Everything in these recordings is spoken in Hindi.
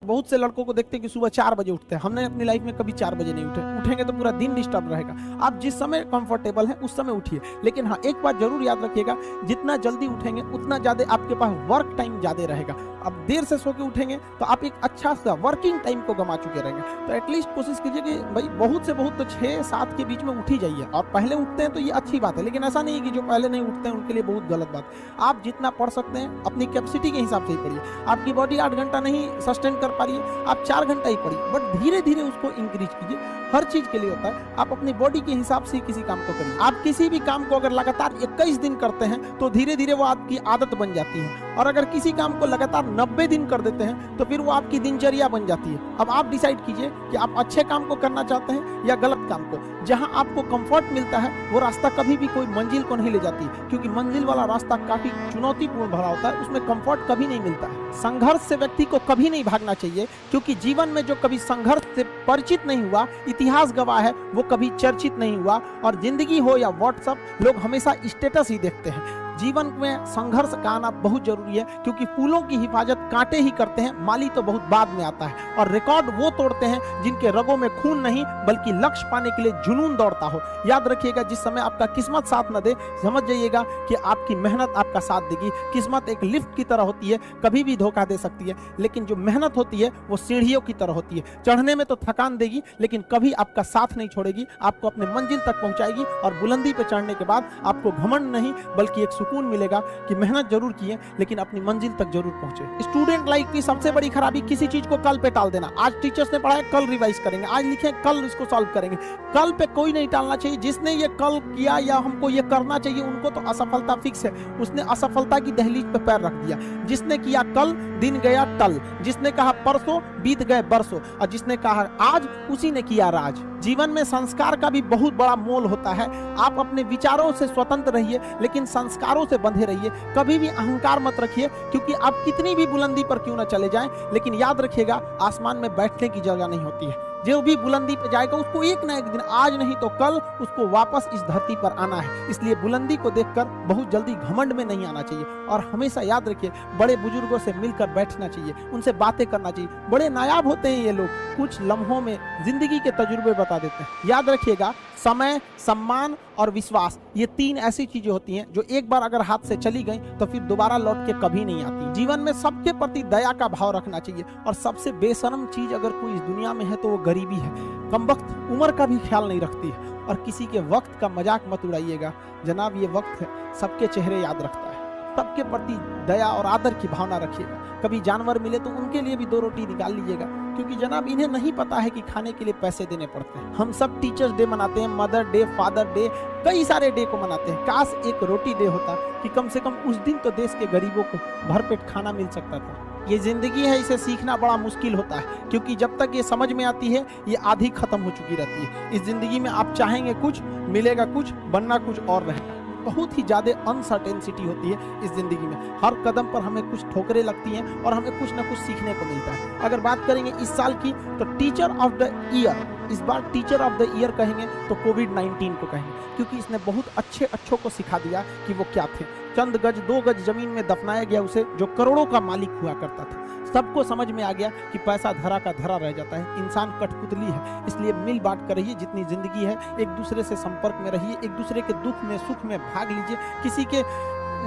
बहुत से लड़कों को देखते हैं कि सुबह 4 बजे उठते हैं। हमने अपनी लाइफ में कभी 4 बजे नहीं उठेंगे तो पूरा दिन डिस्टर्ब रहेगा। आप जिस समय कंफर्टेबल हैं उस समय उठिए, लेकिन हाँ एक बात जरूर याद रखिएगा, जितना जल्दी उठेंगे उतना ज्यादा आपके पास वर्क टाइम ज्यादा रहेगा। अब देर से सो के उठेंगे तो आप एक अच्छा सा वर्किंग टाइम को गंवा चुके रहेंगे। तो एटलीस्ट कोशिश कीजिए कि भाई बहुत से बहुत तो 6-7 के बीच में उठ ही जाइए। और पहले उठते हैं तो ये अच्छी बात है, लेकिन ऐसा नहीं है कि जो पहले नहीं उठते हैं उनके लिए बहुत गलत बात। आप जितना पढ़ सकते हैं अपनी कैपेसिटी के हिसाब से ही पढ़िए। आपकी बॉडी 8 घंटा नहीं सस्टेन कर पा रही है, आप 4 घंटा ही पढ़िए, बट धीरे धीरे उसको इंक्रीज कीजिए। हर चीज के लिए होता है, आप अपनी बॉडी के हिसाब से किसी काम को करिए। आप किसी भी काम को अगर लगातार 21 दिन करते हैं तो धीरे धीरे वो आपकी आदत बन जाती है, और अगर किसी काम को लगातार 90 दिन कर देते हैं तो फिर वो आपकी दिनचर्या बन जाती है। अब आप डिसाइड कीजिए कि आप अच्छे काम को करना चाहते हैं या गलत काम को। जहां आपको कंफर्ट मिलता है वो रास्ता कभी भी कोई मंजिल को नहीं ले जाती, क्योंकि मंजिल वाला रास्ता काफी चुनौतीपूर्ण भरा होता है, उसमें कंफर्ट कभी नहीं मिलता है। संघर्ष से व्यक्ति को कभी नहीं भागना चाहिए, क्योंकि जीवन में जो कभी संघर्ष से परिचित नहीं हुआ, इतिहास गवाह है, वो कभी चर्चित नहीं हुआ। और जिंदगी हो या व्हाट्सएप, लोग हमेशा स्टेटस ही देखते हैं। जीवन में संघर्ष का आना बहुत जरूरी है, क्योंकि फूलों की हिफाजत कांटे ही करते हैं, माली तो बहुत बाद में आता है। और रिकॉर्ड वो तोड़ते हैं जिनके रगों में खून नहीं बल्कि लक्ष्य पाने के लिए जुनून दौड़ता हो। याद रखिएगा, जिस समय आपका किस्मत साथ न दे, समझ जाइएगा कि आपकी मेहनत आपका साथ देगी। किस्मत एक लिफ्ट की तरह होती है, कभी भी धोखा दे सकती है, लेकिन जो मेहनत होती है वो सीढ़ियों की तरह होती है। चढ़ने में तो थकान देगी, लेकिन कभी आपका साथ नहीं छोड़ेगी, आपको अपने मंजिल तक पहुंचाएगी। और बुलंदी पे चढ़ने के बाद आपको घमंड नहीं बल्कि एक सुकून मिलेगा कि मेहनत जरूर किए, लेकिन अपनी मंजिल तक जरूर पहुंचे। स्टूडेंट लाइफ की सबसे बड़ी खराबी किसी चीज को कल पे टाल देना। आज टीचर्स ने पढ़ाया, कल रिवाइज करेंगे, आज लिखे, कल इसको सॉल्व करेंगे। कल पे कोई नहीं टालना चाहिए। जिसने ये कल किया या हमको ये करना चाहिए, उनको तो असफलता फिक्स है, उसने असफलता की दहलीज पे पैर रख दिया। जिसने किया कल, दिन गया टल। जिसने कहा परसों, बीत गए बरसों। और जिसने कहा आज, उसी ने किया राज। जीवन में संस्कार का भी बहुत बड़ा मोल होता है। आप अपने विचारों से स्वतंत्र रहिए, लेकिन संस्कारों से बंधे रहिए। कभी भी अहंकार मत रखिए, क्योंकि आप कितनी भी बुलंदी पर क्यों ना चले जाएं, लेकिन याद रखिएगा आसमान में बैठने की जगह नहीं होती है। जो भी बुलंदी पे जाएगा उसको एक ना एक दिन, आज नहीं तो कल, उसको वापस इस धरती पर आना है। इसलिए बुलंदी को देखकर बहुत जल्दी घमंड में नहीं आना चाहिए। और हमेशा याद रखिए, बड़े बुजुर्गों से मिलकर बैठना चाहिए, उनसे बातें करना चाहिए। बड़े नायाब होते हैं ये लोग, कुछ लम्हों में जिंदगी के तजुर्बे बता देते हैं। याद रखिएगा, समय, सम्मान और विश्वास, ये 3 ऐसी चीजें होती हैं जो एक बार अगर हाथ से चली गई तो फिर दोबारा लौट के कभी नहीं आती। जीवन में सबके प्रति दया का भाव रखना चाहिए। और सबसे बेशर्म चीज अगर कोई इस दुनिया में है तो वो गरीबी है। कमबख्त उम्र का भी ख्याल नहीं रखती है। और किसी के वक्त का मजाक मत उड़ाइएगा जनाब, ये वक्त है, सबके चेहरे याद रखता है। सबके प्रति दया और आदर की भावना रखिएगा। कभी जानवर मिले तो उनके लिए भी 2 रोटी निकाल लीजिएगा, क्योंकि जनाब इन्हें नहीं पता है कि खाने के लिए पैसे देने पड़ते हैं। हम सब टीचर्स डे मनाते हैं, मदर डे, फादर डे, कई सारे डे को मनाते हैं। काश एक रोटी डे होता कि कम से कम उस दिन तो देश के गरीबों को भरपेट खाना मिल सकता था। ये जिंदगी है, इसे सीखना बड़ा मुश्किल होता है, क्योंकि जब तक ये समझ में आती है ये आधी खत्म हो चुकी रहती है। इस जिंदगी में आप चाहेंगे कुछ, मिलेगा कुछ, बनना कुछ और रहेगा। बहुत ही ज्यादा अनसर्टेनिटी होती है इस जिंदगी में। हर कदम पर हमें कुछ ठोकरें लगती हैं और हमें कुछ ना कुछ सीखने को मिलता है। अगर बात करेंगे इस साल की, तो टीचर ऑफ द ईयर, इस बार टीचर ऑफ द ईयर कहेंगे तो कोविड-19 को कहेंगे, क्योंकि इसने बहुत अच्छों को सिखा दिया कि वो क्या थे। चंद गज 2 गज जमीन में दफनाया गया उसे, जो करोड़ों का मालिक हुआ करता था। सबको समझ में आ गया कि पैसा धरा का धरा रह जाता है, इंसान कठपुतली है। इसलिए मिल बांट कर रहिए, जितनी जिंदगी है एक दूसरे से संपर्क में रहिए, एक दूसरे के दुख में सुख में भाग लीजिए। किसी के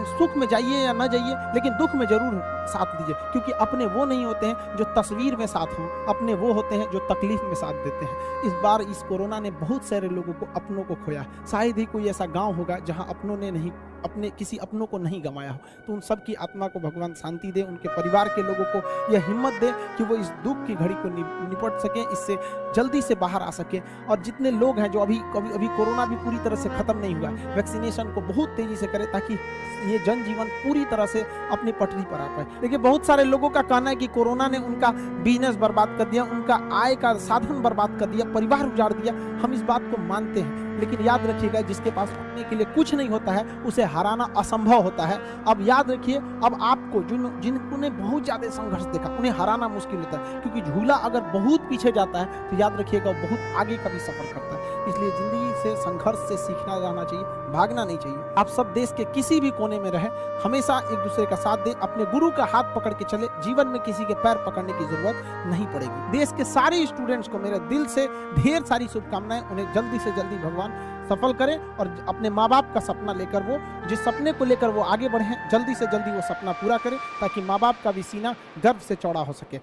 सुख में जाइए या ना जाइए, लेकिन दुख में जरूर साथ दीजिए, क्योंकि अपने वो नहीं होते हैं जो तस्वीर में साथ हों, अपने वो होते हैं जो तकलीफ में साथ देते हैं। इस बार इस कोरोना ने बहुत सारे लोगों को, अपनों को खोया। शायद ही कोई ऐसा गांव होगा जहां अपनों ने नहीं, अपने किसी अपनों को नहीं गंवाया हो। तो उन सब की आत्मा को भगवान शांति दे, उनके परिवार के लोगों को यह हिम्मत दे कि वो इस दुख की घड़ी को निपट सकें, इससे जल्दी से बाहर आ सकें। और जितने लोग हैं जो अभी कोरोना भी पूरी तरह से खत्म नहीं हुआ, वैक्सीनेशन को बहुत तेजी से करें, ताकि ये जनजीवन पूरी तरह से अपनी पटरी पर आ पाए। देखिए, बहुत सारे लोगों का कहना है कि कोरोना ने उनका बिजनेस बर्बाद कर दिया, उनका आय का साधन बर्बाद कर दिया, परिवार उजाड़ दिया। हम इस बात को मानते हैं, लेकिन याद रखिएगा जिसके पास पाने के लिए कुछ नहीं होता है उसे हराना असंभव होता है। अब याद रखिए, अब आपको जिन्होंने बहुत ज्यादा संघर्ष देखा उन्हें हराना मुश्किल होता है, क्योंकि झूला अगर बहुत पीछे जाता है तो याद रखिएगा बहुत आगे का भी सफर करता है। इसलिए जिंदगी से संघर्ष से सीखना जाना चाहिए, भागना नहीं चाहिए। आप सब देश के किसी भी कोने में रहे, हमेशा एक दूसरे का साथ दे, अपने गुरु का हाथ पकड़ के चले, जीवन में किसी के पैर पकड़ने की जरूरत नहीं पड़ेगी। देश के सारे स्टूडेंट्स को मेरे दिल से ढेर सारी शुभकामनाएं, उन्हें जल्दी से जल्दी भगवान सफल करें और अपने माँ बाप का सपना लेकर वो जिस सपने को लेकर वो आगे बढ़े, जल्दी से जल्दी वो सपना पूरा करें ताकि माँ बाप का भी सीना गर्व से चौड़ा हो सके।